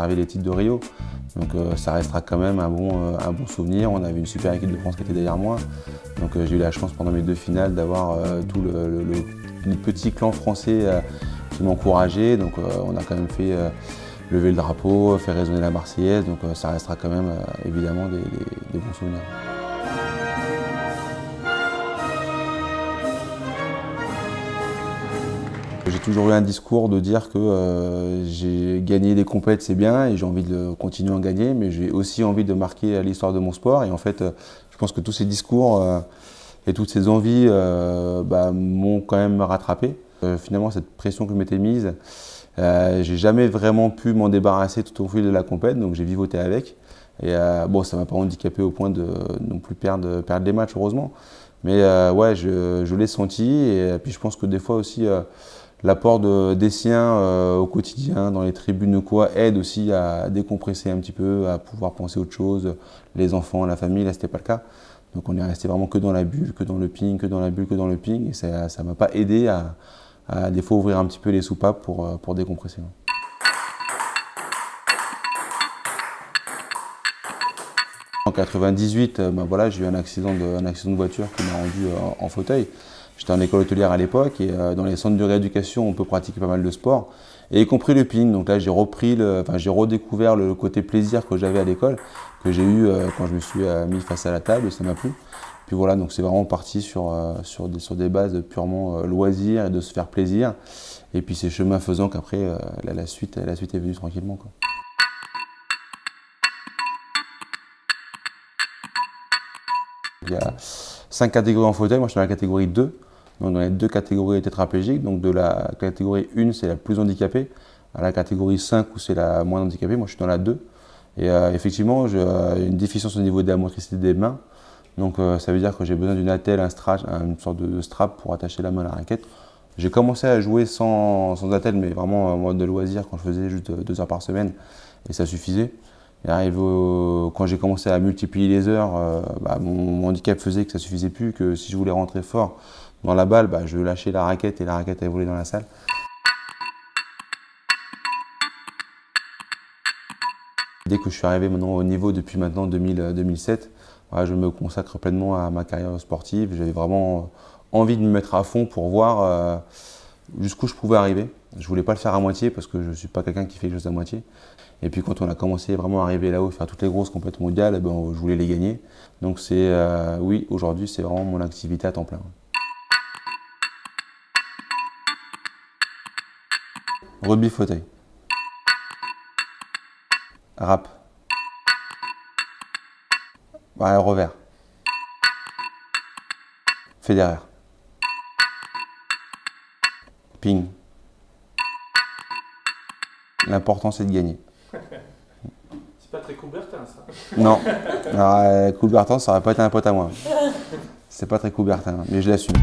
conservé les titres de Rio. Donc ça restera quand même un bon souvenir. On avait une super équipe de France qui était derrière moi. Donc j'ai eu la chance pendant mes 2 finales d'avoir tout le petit clan français qui m'encourageait. Donc on a quand même fait lever le drapeau, faire résonner la Marseillaise. Donc ça restera quand même évidemment des bons souvenirs. J'ai toujours eu un discours de dire que j'ai gagné des compètes, c'est bien, et j'ai envie de continuer à en gagner, mais j'ai aussi envie de marquer l'histoire de mon sport. Et en fait, je pense que tous ces discours et toutes ces envies m'ont quand même rattrapé. Finalement, cette pression que je m'étais mise, j'ai jamais vraiment pu m'en débarrasser tout au fil de la compète, donc j'ai vivoté avec. Et bon, ça m'a pas handicapé au point de non plus perdre des matchs, heureusement. Mais ouais, je l'ai senti, et puis je pense que des fois aussi, l'apport des siens au quotidien, dans les tribunes ou quoi, aide aussi à décompresser un petit peu, à pouvoir penser à autre chose. Les enfants, la famille, là c'était pas le cas. Donc on est resté vraiment que dans la bulle, que dans le ping, que dans la bulle, que dans le ping. Et ça m'a pas aidé à des fois ouvrir un petit peu les soupapes pour décompresser. En 98, voilà, j'ai eu un accident de voiture qui m'a rendu en fauteuil. J'étais en école hôtelière à l'époque et dans les centres de rééducation, on peut pratiquer pas mal de sport, et y compris le ping. Donc là, j'ai redécouvert le côté plaisir que j'avais à l'école, que j'ai eu quand je me suis mis face à la table, et ça m'a plu. Puis voilà, donc c'est vraiment parti sur des bases purement loisirs et de se faire plaisir. Et puis c'est chemin faisant qu'après, la suite est venue tranquillement, quoi. Il y a 5 catégories en fauteuil, moi je suis dans la catégorie 2, donc dans les 2 catégories tétraplégiques. Donc de la catégorie 1, c'est la plus handicapée, à la catégorie 5 où c'est la moins handicapée, moi je suis dans la 2. Et effectivement, j'ai une déficience au niveau de la motricité des mains, donc ça veut dire que j'ai besoin d'une attelle, une sorte de strap pour attacher la main à la raquette. J'ai commencé à jouer sans attelle, mais vraiment en mode de loisir, quand je faisais juste 2 heures par semaine, et ça suffisait. Et quand j'ai commencé à multiplier les heures, mon handicap faisait que ça ne suffisait plus, que si je voulais rentrer fort dans la balle, je lâchais la raquette et la raquette allait voler dans la salle. Dès que je suis arrivé maintenant au niveau depuis maintenant 2007, je me consacre pleinement à ma carrière sportive. J'avais vraiment envie de me mettre à fond pour voir jusqu'où je pouvais arriver. Je ne voulais pas le faire à moitié parce que je ne suis pas quelqu'un qui fait les choses à moitié. Et puis quand on a commencé vraiment à arriver là-haut, faire toutes les grosses compétitions mondiales, je voulais les gagner. Donc oui, aujourd'hui c'est vraiment mon activité à temps plein. Rugby fauteuil. Rap. Revers. Federer. Ping. L'important c'est de gagner. C'est pas très Coubertin ça. Non. Alors, Coubertin, ça aurait pas été un pote à moi. C'est pas très Coubertin, mais je l'assume.